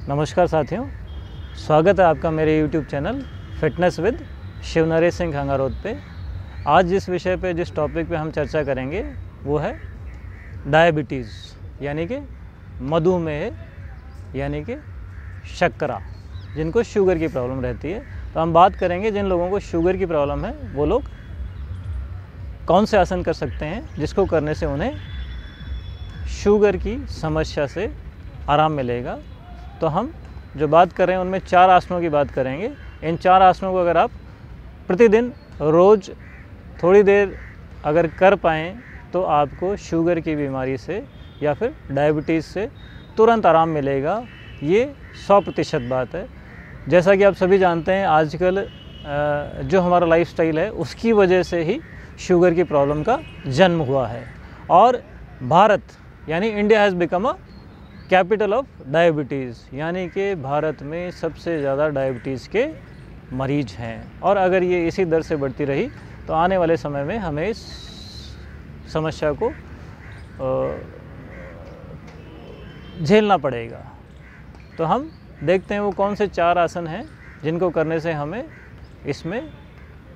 नमस्कार साथियों, स्वागत है आपका मेरे YouTube channel fitness with Shiv Naresh Singh Khangarod पे। आज जिस विषय पे जिस टॉपिक पे हम चर्चा करेंगे वो है डायबिटीज़ यानी कि मधुमेह यानी कि शक्करा, जिनको शुगर की प्रॉब्लम रहती है। तो हम बात करेंगे जिन लोगों को शुगर की प्रॉब्लम है वो लोग कौन से आसन कर सकते हैं जिसको करने से उन्हें शुगर की समस्या से आराम मिलेगा। तो हम जो बात कर रहे हैं उनमें 4 आसनों की बात करेंगे। इन 4 आसनों को अगर आप प्रतिदिन रोज़ थोड़ी देर अगर कर पाएँ तो आपको शुगर की बीमारी से या फिर डायबिटीज़ से तुरंत आराम मिलेगा। ये 100% बात है। जैसा कि आप सभी जानते हैं, आजकल जो हमारा लाइफस्टाइल है उसकी वजह से ही शुगर की प्रॉब्लम का जन्म हुआ है और भारत यानी India has become a capital of diabetes, यानी कि भारत में सबसे ज़्यादा डायबिटीज़ के मरीज हैं। और अगर ये इसी दर से बढ़ती रही तो आने वाले समय में हमें इस समस्या को झेलना पड़ेगा। तो हम देखते हैं वो कौन से 4 आसन हैं जिनको करने से हमें इसमें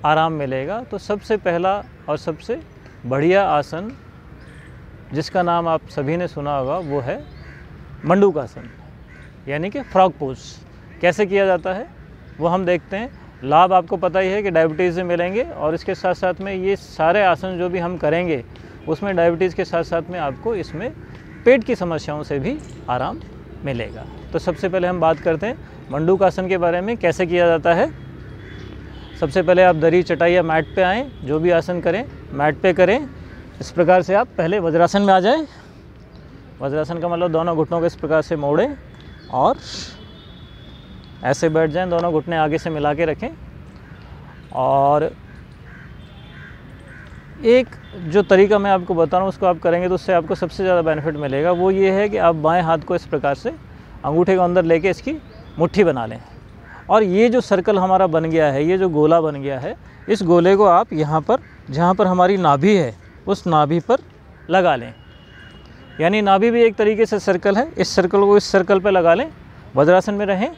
आराम मिलेगा। तो सबसे पहला और सबसे बढ़िया आसन जिसका नाम आप सभी ने सुना होगा वो है मंडूकासन यानी कि फ्रॉग पोज। कैसे किया जाता है वो हम देखते हैं। लाभ आपको पता ही है कि डायबिटीज़ से मिलेंगे और इसके साथ साथ में ये सारे आसन जो भी हम करेंगे उसमें डायबिटीज़ के साथ साथ में आपको इसमें पेट की समस्याओं से भी आराम मिलेगा। तो सबसे पहले हम बात करते हैं मंडूकासन के बारे में, कैसे किया जाता है। सबसे पहले आप दरी चटाई या मैट पे आएँ, जो भी आसन करें मैट पे करें। इस प्रकार से आप पहले वज्रासन में आ जाएं। वज्रासन का मतलब दोनों घुटनों को इस प्रकार से मोड़ें और ऐसे बैठ जाएं। दोनों घुटने आगे से मिला के रखें। और एक जो तरीका मैं आपको बता रहा हूँ उसको आप करेंगे तो उससे आपको सबसे ज़्यादा बेनिफिट मिलेगा। वो ये है कि आप बाएं हाथ को इस प्रकार से अंगूठे को अंदर लेके इसकी मुट्ठी बना लें और ये जो सर्कल हमारा बन गया है, ये जो गोला बन गया है, इस गोले को आप यहाँ पर जहाँ पर हमारी नाभि है उस नाभि पर लगा लें। यानी नाभि भी एक तरीके से सर्कल है, इस सर्कल को इस सर्कल पर लगा लें। वज्रासन में रहें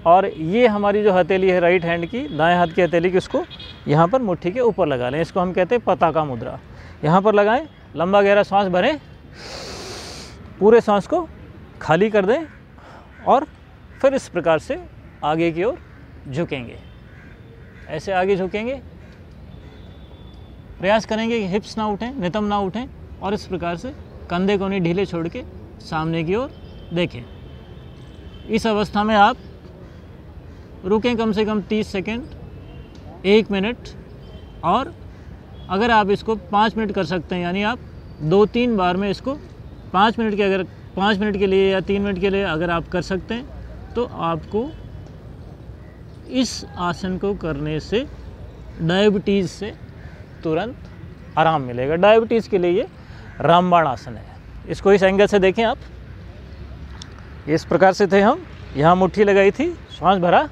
और ये हमारी जो हथेली है राइट हैंड की, दाएं हाथ की हथेली की, उसको यहाँ पर मुट्ठी के ऊपर लगा लें। इसको हम कहते हैं पताका मुद्रा। यहाँ पर लगाएं, लंबा गहरा सांस भरें, पूरे सांस को खाली कर दें और फिर इस प्रकार से आगे की ओर झुकेंगे। ऐसे आगे झुकेंगे, प्रयास करेंगे कि हिप्स ना उठें, नितंब ना उठें और इस प्रकार से कंधे को नहीं ढीले छोड़ के सामने की ओर देखें। इस अवस्था में आप रुकें कम से कम 30 सेकेंड, 1 मिनट। और अगर आप इसको 5 मिनट कर सकते हैं, यानी आप 2-3 बार में इसको 5 मिनट के, अगर 5 मिनट के लिए या 3 मिनट के लिए अगर आप कर सकते हैं तो आपको इस आसन को करने से डायबिटीज़ से तुरंत आराम मिलेगा। डायबिटीज़ के लिए ये रामबाण आसन है। इसको इस एंगल से देखें आप। इस प्रकार से थे हम, यहाँ मुट्ठी लगाई थी, सांस भरा,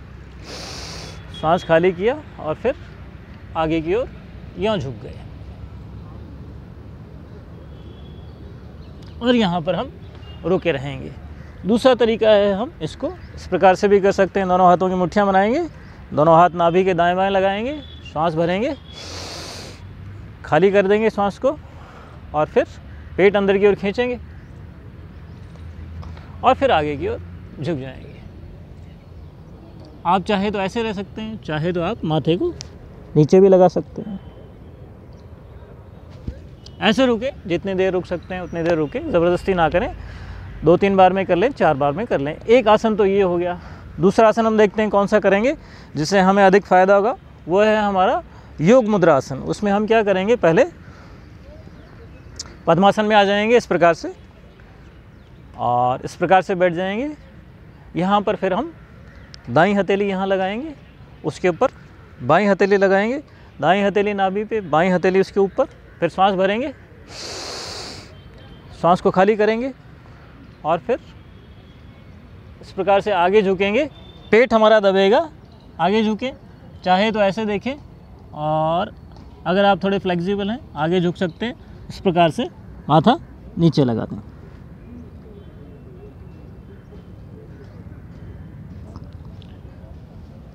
सांस खाली किया और फिर आगे की ओर यहाँ झुक गए और यहाँ पर हम रुके रहेंगे। दूसरा तरीका है, हम इसको इस प्रकार से भी कर सकते हैं। दोनों हाथों की मुट्ठियाँ बनाएंगे, दोनों हाथ नाभि के दाएं बाएं लगाएंगे, सांस भरेंगे, खाली कर देंगे सांस को और फिर पेट अंदर की ओर खींचेंगे और फिर आगे की ओर झुक जाएंगे। आप चाहे तो ऐसे रह सकते हैं, चाहे तो आप माथे को नीचे भी लगा सकते हैं। ऐसे रुके, जितनी देर रुक सकते हैं उतनी देर रुके, ज़बरदस्ती ना करें। 2-3 बार में कर लें, 4 बार में कर लें। एक आसन तो ये हो गया। दूसरा आसन हम देखते हैं कौन सा करेंगे जिससे हमें अधिक फ़ायदा होगा। वो है हमारा योग मुद्रा आसन। उसमें हम क्या करेंगे, पहले पद्मासन में आ जाएंगे इस प्रकार से और इस प्रकार से बैठ जाएंगे। यहाँ पर फिर हम दाईं हथेली यहाँ लगाएंगे, उसके ऊपर बाईं हथेली लगाएंगे, दाईं हथेली नाभि पे, बाईं हथेली उसके ऊपर। फिर सांस भरेंगे, सांस को खाली करेंगे और फिर इस प्रकार से आगे झुकेंगे। पेट हमारा दबेगा, आगे झुकें, चाहे तो ऐसे देखें और अगर आप थोड़े फ्लेक्सिबल हैं आगे झुक सकते हैं। इस प्रकार से माथा नीचे लगा दें।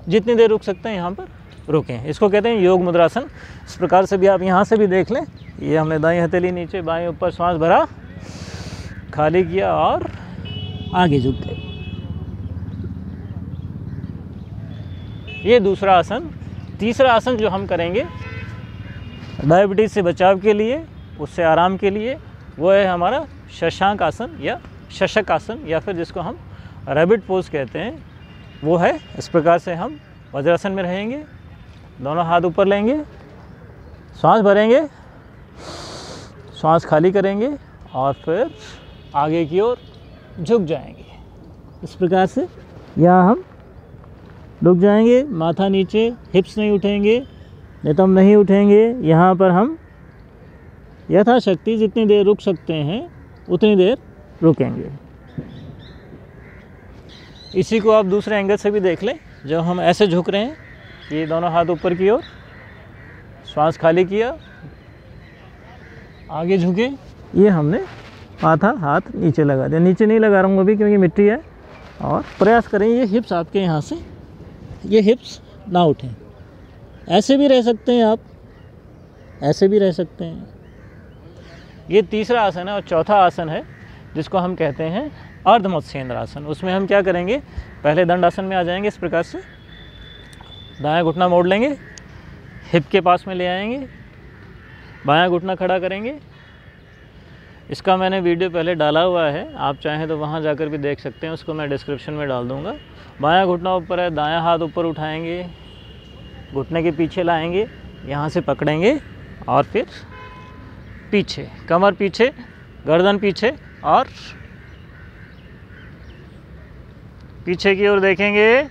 जितनी देर रुक सकते हैं यहाँ पर रुकें। इसको कहते हैं योग मुद्रासन। इस प्रकार से भी आप यहाँ से भी देख लें। ये हमने दाईं हथेली नीचे, बाएं ऊपर, श्वास भरा, खाली किया और आगे झुक गए। ये दूसरा आसन। तीसरा आसन जो हम करेंगे डायबिटीज़ से बचाव के लिए, उससे आराम के लिए, वो है हमारा शशांक आसन या शशक आसन, या फिर जिसको हम रैबिट पोज कहते हैं, वो है। इस प्रकार से हम वज्रासन में रहेंगे, दोनों हाथ ऊपर लेंगे, श्वास भरेंगे, श्वास खाली करेंगे और फिर आगे की ओर झुक जाएंगे। इस प्रकार से यहाँ हम रुक जाएंगे, माथा नीचे, हिप्स नहीं उठेंगे, नितंब नहीं उठेंगे। यहाँ पर हम यथाशक्ति जितनी देर रुक सकते हैं उतनी देर रुकेंगे। इसी को आप दूसरे एंगल से भी देख लें। जब हम ऐसे झुक रहे हैं, ये दोनों हाथ ऊपर की ओर, श्वास खाली किया, आगे झुके, ये हमने माथा हाथ नीचे लगा दिया। नीचे नहीं लगा रहा हूँ अभी क्योंकि मिट्टी है। और प्रयास करें ये हिप्स आपके यहाँ से, ये हिप्स ना उठें। ऐसे भी रह सकते हैं आप, ऐसे भी रह सकते हैं। ये तीसरा आसन है। और चौथा आसन है जिसको हम कहते हैं अर्ध मत्स्येंद्र आसन। उसमें हम क्या करेंगे, पहले दंडासन में आ जाएंगे। इस प्रकार से दायां घुटना मोड़ लेंगे, हिप के पास में ले आएंगे, बायां घुटना खड़ा करेंगे। इसका मैंने वीडियो पहले डाला हुआ है, आप चाहें तो वहां जाकर भी देख सकते हैं, उसको मैं डिस्क्रिप्शन में डाल दूंगा। बायां घुटना ऊपर है, दायां हाथ ऊपर उठाएंगे, घुटने के पीछे लाएंगे, यहाँ से पकड़ेंगे और फिर पीछे, कमर पीछे, गर्दन पीछे और पीछे की ओर देखेंगे।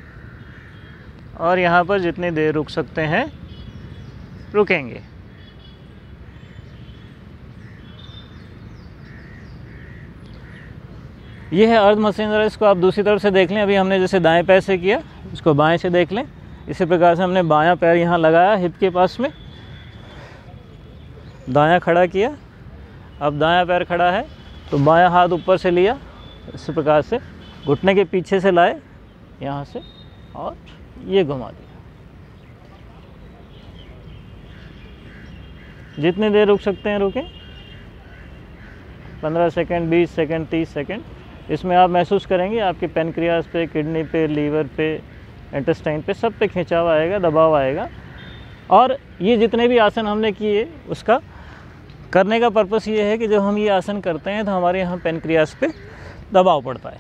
और यहाँ पर जितनी देर रुक सकते हैं रुकेंगे। यह है अर्ध मत्स्येंद्र। इसको आप दूसरी तरफ से देख लें। अभी हमने जैसे दाएं पैर से किया, इसको बाएं से देख लें। इसी प्रकार से हमने बायां पैर यहाँ लगाया हिप के पास में, दायां खड़ा किया। अब दायां पैर खड़ा है तो बायां हाथ ऊपर से लिया, इस प्रकार से घुटने के पीछे से लाए यहाँ से और ये घुमा दिया। जितनी देर रुक सकते हैं रुकें, 15 सेकंड, 20 सेकंड, 30 सेकंड। इसमें आप महसूस करेंगे आपके पैनक्रियाज पे, किडनी पे, लीवर पे, इंटेस्टाइन पे, सब पे खिंचाव आएगा, दबाव आएगा। और ये जितने भी आसन हमने किए, उसका करने का पर्पस ये है कि जब हम ये आसन करते हैं तो हमारे यहाँ पैनक्रियाज पे दबाव पड़ता है।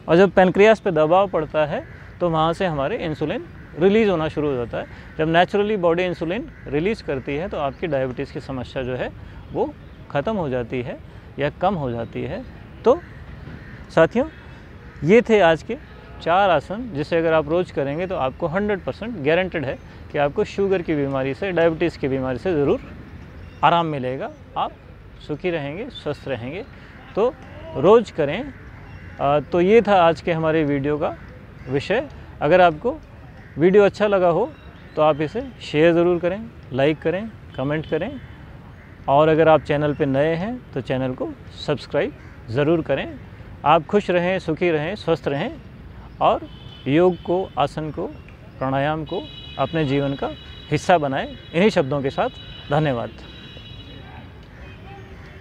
और जब पैनक्रियाज पे दबाव पड़ता है तो वहाँ से हमारे इंसुलिन रिलीज़ होना शुरू हो जाता है। जब नेचुरली बॉडी इंसुलिन रिलीज़ करती है तो आपकी डायबिटीज़ की समस्या जो है वो ख़त्म हो जाती है या कम हो जाती है। तो साथियों, ये थे आज के 4 आसन, जिसे अगर आप रोज़ करेंगे तो आपको 100% गारंटेड है कि आपको शुगर की बीमारी से, डायबिटीज़ की बीमारी से ज़रूर आराम मिलेगा। आप सुखी रहेंगे, स्वस्थ रहेंगे। तो रोज़ करें। तो ये था आज के हमारे वीडियो का विषय। अगर आपको वीडियो अच्छा लगा हो तो आप इसे शेयर ज़रूर करें, लाइक करें, कमेंट करें। और अगर आप चैनल पे नए हैं तो चैनल को सब्सक्राइब ज़रूर करें। आप खुश रहें, सुखी रहें, स्वस्थ रहें और योग को, आसन को, प्राणायाम को अपने जीवन का हिस्सा बनाएं। इन्हीं शब्दों के साथ धन्यवाद।